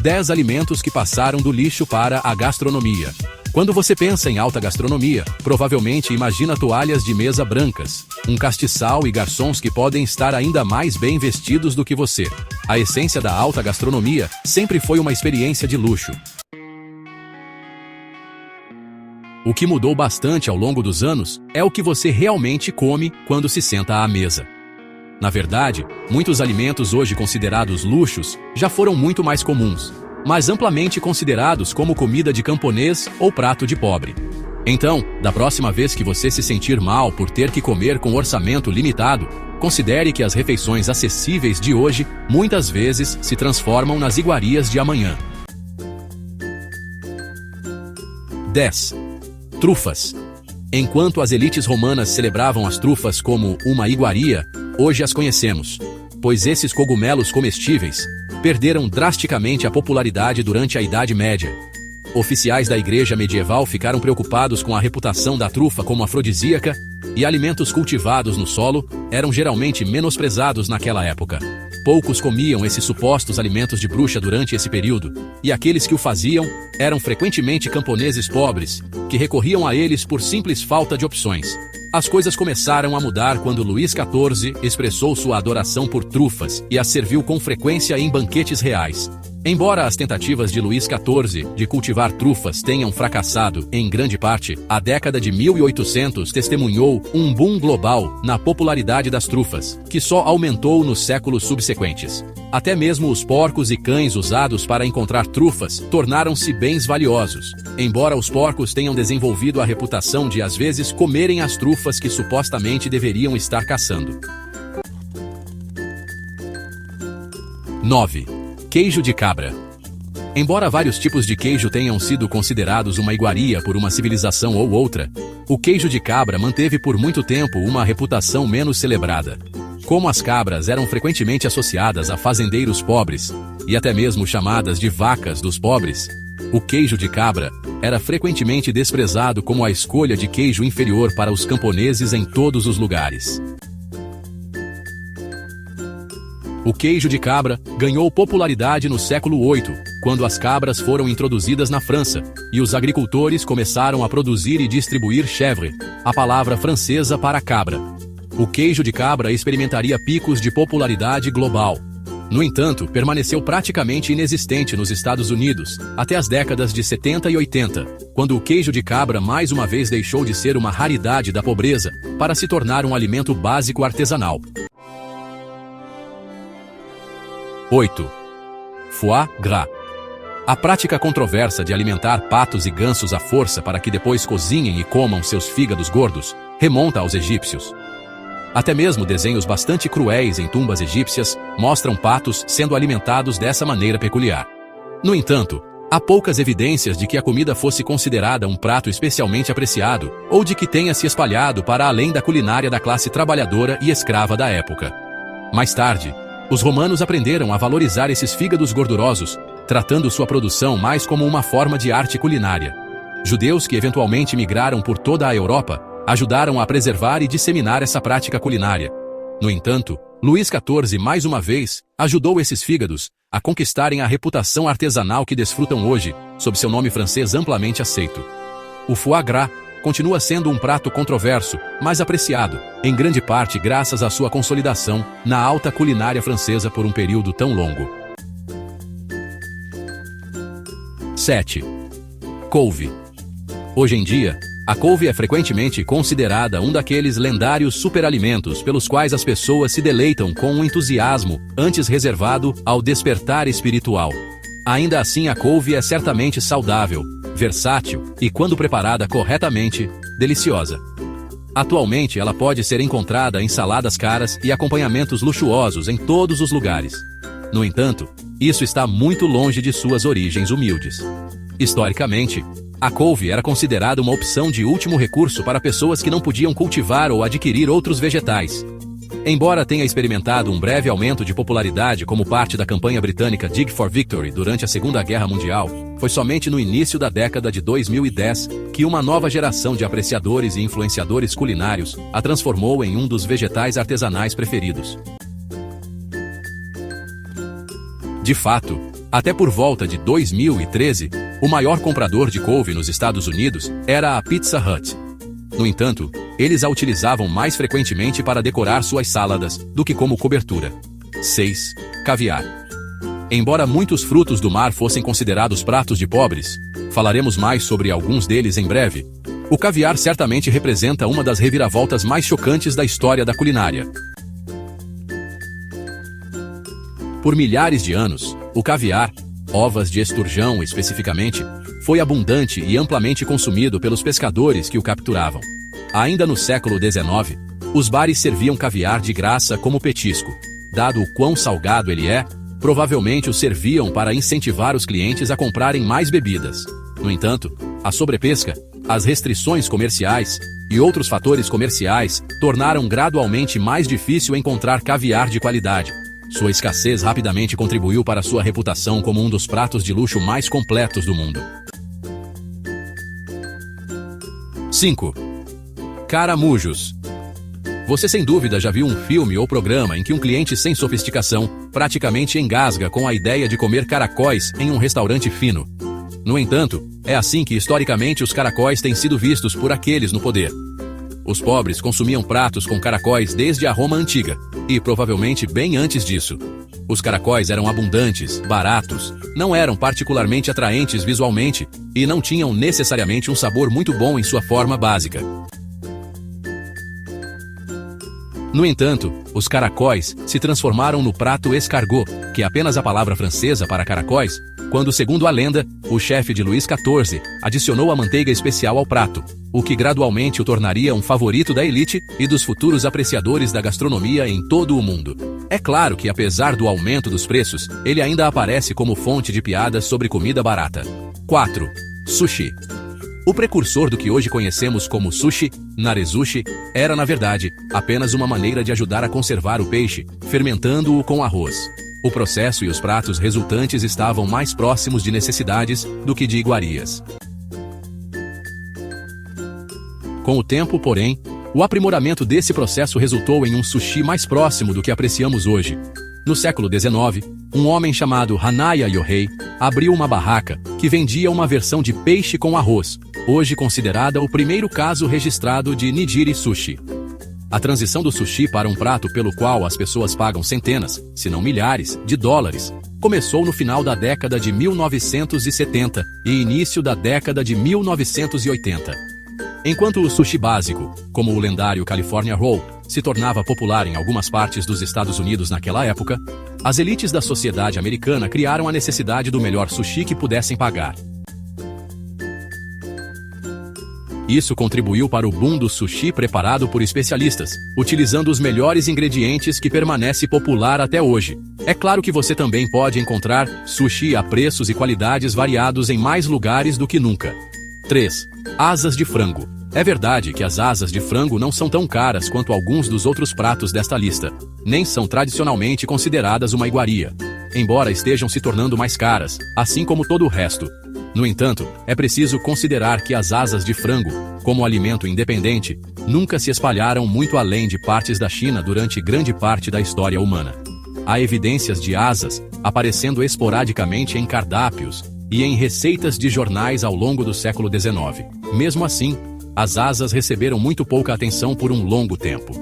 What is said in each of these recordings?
10 alimentos que passaram do lixo para a gastronomia. Quando você pensa em alta gastronomia, provavelmente imagina toalhas de mesa brancas, um castiçal e garçons que podem estar ainda mais bem vestidos do que você. A essência da alta gastronomia sempre foi uma experiência de luxo. O que mudou bastante ao longo dos anos é o que você realmente come quando se senta à mesa. Na verdade, muitos alimentos hoje considerados luxos já foram muito mais comuns, mas amplamente considerados como comida de camponês ou prato de pobre. Então, da próxima vez que você se sentir mal por ter que comer com orçamento limitado, considere que as refeições acessíveis de hoje muitas vezes se transformam nas iguarias de amanhã. 10. Trufas. Enquanto as elites romanas celebravam as trufas como uma iguaria, hoje as conhecemos, pois esses cogumelos comestíveis perderam drasticamente a popularidade durante a Idade Média. Oficiais da igreja medieval ficaram preocupados com a reputação da trufa como afrodisíaca, e alimentos cultivados no solo eram geralmente menosprezados naquela época. Poucos comiam esses supostos alimentos de bruxa durante esse período, e aqueles que o faziam eram frequentemente camponeses pobres, que recorriam a eles por simples falta de opções. As coisas começaram a mudar quando Luís XIV expressou sua adoração por trufas e as serviu com frequência em banquetes reais. Embora as tentativas de Luís XIV de cultivar trufas tenham fracassado, em grande parte, a década de 1800 testemunhou um boom global na popularidade das trufas, que só aumentou nos séculos subsequentes. Até mesmo os porcos e cães usados para encontrar trufas tornaram-se bens valiosos, embora os porcos tenham desenvolvido a reputação de às vezes comerem as trufas que supostamente deveriam estar caçando. 9. Queijo de cabra. Embora vários tipos de queijo tenham sido considerados uma iguaria por uma civilização ou outra, o queijo de cabra manteve por muito tempo uma reputação menos celebrada. Como as cabras eram frequentemente associadas a fazendeiros pobres, e até mesmo chamadas de vacas dos pobres, o queijo de cabra era frequentemente desprezado como a escolha de queijo inferior para os camponeses em todos os lugares. O queijo de cabra ganhou popularidade no século VIII, quando as cabras foram introduzidas na França, e os agricultores começaram a produzir e distribuir chèvre, a palavra francesa para cabra. O queijo de cabra experimentaria picos de popularidade global. No entanto, permaneceu praticamente inexistente nos Estados Unidos, até as décadas de 70 e 80, quando o queijo de cabra mais uma vez deixou de ser uma raridade da pobreza, para se tornar um alimento básico artesanal. 8. Foie gras. A prática controversa de alimentar patos e gansos à força para que depois cozinhem e comam seus fígados gordos remonta aos egípcios. Até mesmo desenhos bastante cruéis em tumbas egípcias mostram patos sendo alimentados dessa maneira peculiar. No entanto, há poucas evidências de que a comida fosse considerada um prato especialmente apreciado ou de que tenha se espalhado para além da culinária da classe trabalhadora e escrava da época. Mais tarde, os romanos aprenderam a valorizar esses fígados gordurosos, tratando sua produção mais como uma forma de arte culinária. Judeus que eventualmente migraram por toda a Europa ajudaram a preservar e disseminar essa prática culinária. No entanto, Luís XIV mais uma vez ajudou esses fígados a conquistarem a reputação artesanal que desfrutam hoje, sob seu nome francês amplamente aceito. O foie gras continua sendo um prato controverso, mas apreciado, em grande parte graças à sua consolidação na alta culinária francesa por um período tão longo. 7. Couve. Hoje em dia, a couve é frequentemente considerada um daqueles lendários superalimentos pelos quais as pessoas se deleitam com um entusiasmo antes reservado ao despertar espiritual. Ainda assim, a couve é certamente saudável, versátil e, quando preparada corretamente, deliciosa. Atualmente, ela pode ser encontrada em saladas caras e acompanhamentos luxuosos em todos os lugares. No entanto, isso está muito longe de suas origens humildes. Historicamente, a couve era considerada uma opção de último recurso para pessoas que não podiam cultivar ou adquirir outros vegetais. Embora tenha experimentado um breve aumento de popularidade como parte da campanha britânica Dig for Victory durante a Segunda Guerra Mundial, foi somente no início da década de 2010 que uma nova geração de apreciadores e influenciadores culinários a transformou em um dos vegetais artesanais preferidos. De fato, Até por volta de 2013, o maior comprador de couve nos Estados Unidos era a Pizza Hut. No entanto, eles a utilizavam mais frequentemente para decorar suas saladas do que como cobertura. 6. Caviar. Embora muitos frutos do mar fossem considerados pratos de pobres, falaremos mais sobre alguns deles em breve, o caviar certamente representa uma das reviravoltas mais chocantes da história da culinária. Por milhares de anos, o caviar, ovas de esturjão especificamente, foi abundante e amplamente consumido pelos pescadores que o capturavam. Ainda no século XIX, os bares serviam caviar de graça como petisco. Dado o quão salgado ele é, provavelmente o serviam para incentivar os clientes a comprarem mais bebidas. No entanto, a sobrepesca, as restrições comerciais e outros fatores comerciais tornaram gradualmente mais difícil encontrar caviar de qualidade. Sua escassez rapidamente contribuiu para sua reputação como um dos pratos de luxo mais completos do mundo. 5. Caramujos. Você sem dúvida já viu um filme ou programa em que um cliente sem sofisticação praticamente engasga com a ideia de comer caracóis em um restaurante fino. No entanto, é assim que historicamente os caracóis têm sido vistos por aqueles no poder. Os pobres consumiam pratos com caracóis desde a Roma antiga, e provavelmente bem antes disso. Os caracóis eram abundantes, baratos, não eram particularmente atraentes visualmente, e não tinham necessariamente um sabor muito bom em sua forma básica. No entanto, os caracóis se transformaram no prato escargot, que é apenas a palavra francesa para caracóis, quando, segundo a lenda, o chefe de Luís XIV adicionou a manteiga especial ao prato, o que gradualmente o tornaria um favorito da elite e dos futuros apreciadores da gastronomia em todo o mundo. É claro que, apesar do aumento dos preços, ele ainda aparece como fonte de piadas sobre comida barata. 4. Sushi. O precursor do que hoje conhecemos como sushi, narezushi, era na verdade apenas uma maneira de ajudar a conservar o peixe, fermentando-o com arroz. O processo e os pratos resultantes estavam mais próximos de necessidades do que de iguarias. Com o tempo, porém, o aprimoramento desse processo resultou em um sushi mais próximo do que apreciamos hoje. No século XIX, um homem chamado Hanaya Yohei abriu uma barraca que vendia uma versão de peixe com arroz, hoje considerada o primeiro caso registrado de nigiri sushi. A transição do sushi para um prato pelo qual as pessoas pagam centenas, se não milhares, de dólares, começou no final da década de 1970 e início da década de 1980. Enquanto o sushi básico, como o lendário California Roll, se tornava popular em algumas partes dos Estados Unidos naquela época, as elites da sociedade americana criaram a necessidade do melhor sushi que pudessem pagar. Isso contribuiu para o boom do sushi preparado por especialistas, utilizando os melhores ingredientes que permanece popular até hoje. É claro que você também pode encontrar sushi a preços e qualidades variados em mais lugares do que nunca. 3. Asas de frango. É verdade que as asas de frango não são tão caras quanto alguns dos outros pratos desta lista, nem são tradicionalmente consideradas uma iguaria, embora estejam se tornando mais caras, assim como todo o resto. No entanto, é preciso considerar que as asas de frango, como alimento independente, nunca se espalharam muito além de partes da China durante grande parte da história humana. Há evidências de asas aparecendo esporadicamente em cardápios e em receitas de jornais ao longo do século XIX. Mesmo assim, as asas receberam muito pouca atenção por um longo tempo.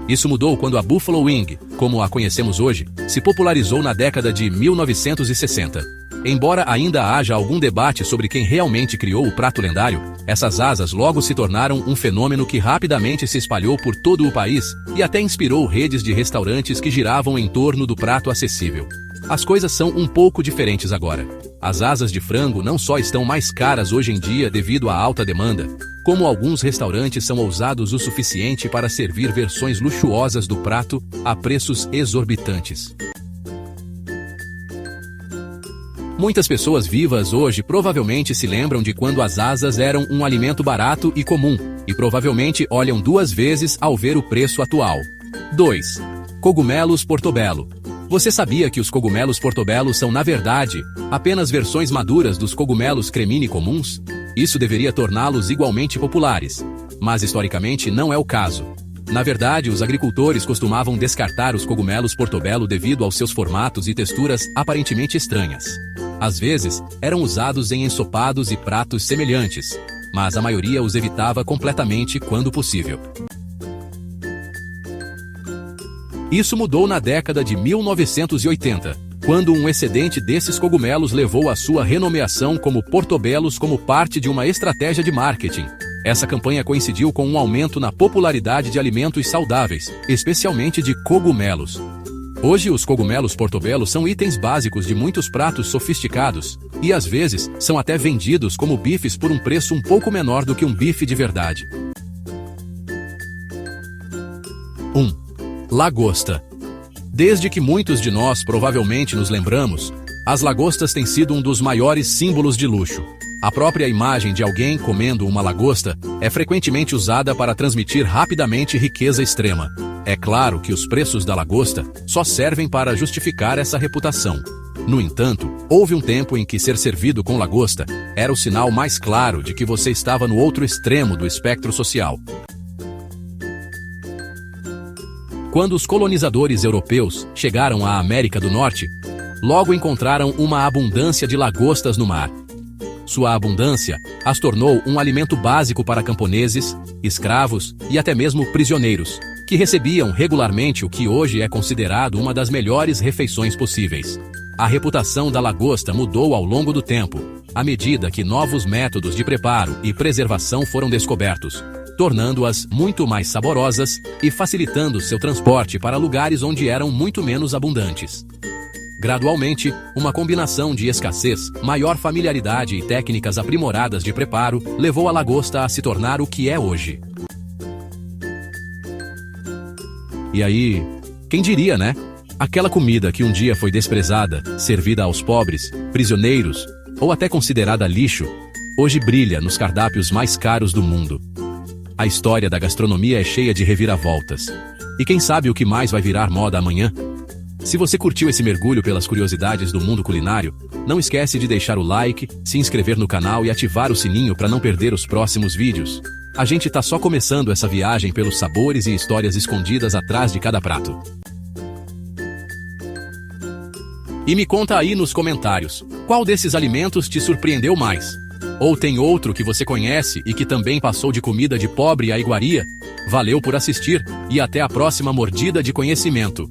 Isso mudou quando a Buffalo Wing, como a conhecemos hoje, se popularizou na década de 1960. Embora ainda haja algum debate sobre quem realmente criou o prato lendário, essas asas logo se tornaram um fenômeno que rapidamente se espalhou por todo o país e até inspirou redes de restaurantes que giravam em torno do prato acessível. As coisas são um pouco diferentes agora. As asas de frango não só estão mais caras hoje em dia devido à alta demanda, como alguns restaurantes são ousados o suficiente para servir versões luxuosas do prato a preços exorbitantes. Muitas pessoas vivas hoje provavelmente se lembram de quando as asas eram um alimento barato e comum, e provavelmente olham duas vezes ao ver o preço atual. 2. Cogumelos portobello. Você sabia que os cogumelos portobello são, na verdade, apenas versões maduras dos cogumelos cremini comuns? Isso deveria torná-los igualmente populares, mas historicamente não é o caso. Na verdade, os agricultores costumavam descartar os cogumelos portobello devido aos seus formatos e texturas aparentemente estranhas. Às vezes, eram usados em ensopados e pratos semelhantes, mas a maioria os evitava completamente quando possível. Isso mudou na década de 1980, quando um excedente desses cogumelos levou à sua renomeação como portobelos como parte de uma estratégia de marketing. Essa campanha coincidiu com um aumento na popularidade de alimentos saudáveis, especialmente de cogumelos. Hoje os cogumelos portobello são itens básicos de muitos pratos sofisticados, e às vezes são até vendidos como bifes por um preço um pouco menor do que um bife de verdade. 1. Lagosta. Desde que muitos de nós provavelmente nos lembramos, as lagostas têm sido um dos maiores símbolos de luxo. A própria imagem de alguém comendo uma lagosta é frequentemente usada para transmitir rapidamente riqueza extrema. É claro que os preços da lagosta só servem para justificar essa reputação. No entanto, houve um tempo em que ser servido com lagosta era o sinal mais claro de que você estava no outro extremo do espectro social. Quando os colonizadores europeus chegaram à América do Norte, logo encontraram uma abundância de lagostas no mar. Sua abundância as tornou um alimento básico para camponeses, escravos e até mesmo prisioneiros, que recebiam regularmente o que hoje é considerado uma das melhores refeições possíveis. A reputação da lagosta mudou ao longo do tempo, à medida que novos métodos de preparo e preservação foram descobertos, tornando-as muito mais saborosas e facilitando seu transporte para lugares onde eram muito menos abundantes. Gradualmente, uma combinação de escassez, maior familiaridade e técnicas aprimoradas de preparo levou a lagosta a se tornar o que é hoje. E aí, quem diria, né? Aquela comida que um dia foi desprezada, servida aos pobres, prisioneiros ou até considerada lixo, hoje brilha nos cardápios mais caros do mundo. A história da gastronomia é cheia de reviravoltas. E quem sabe o que mais vai virar moda amanhã? Se você curtiu esse mergulho pelas curiosidades do mundo culinário, não esquece de deixar o like, se inscrever no canal e ativar o sininho para não perder os próximos vídeos. A gente tá só começando essa viagem pelos sabores e histórias escondidas atrás de cada prato. E me conta aí nos comentários, qual desses alimentos te surpreendeu mais? Ou tem outro que você conhece e que também passou de comida de pobre a iguaria? Valeu por assistir e até a próxima mordida de conhecimento.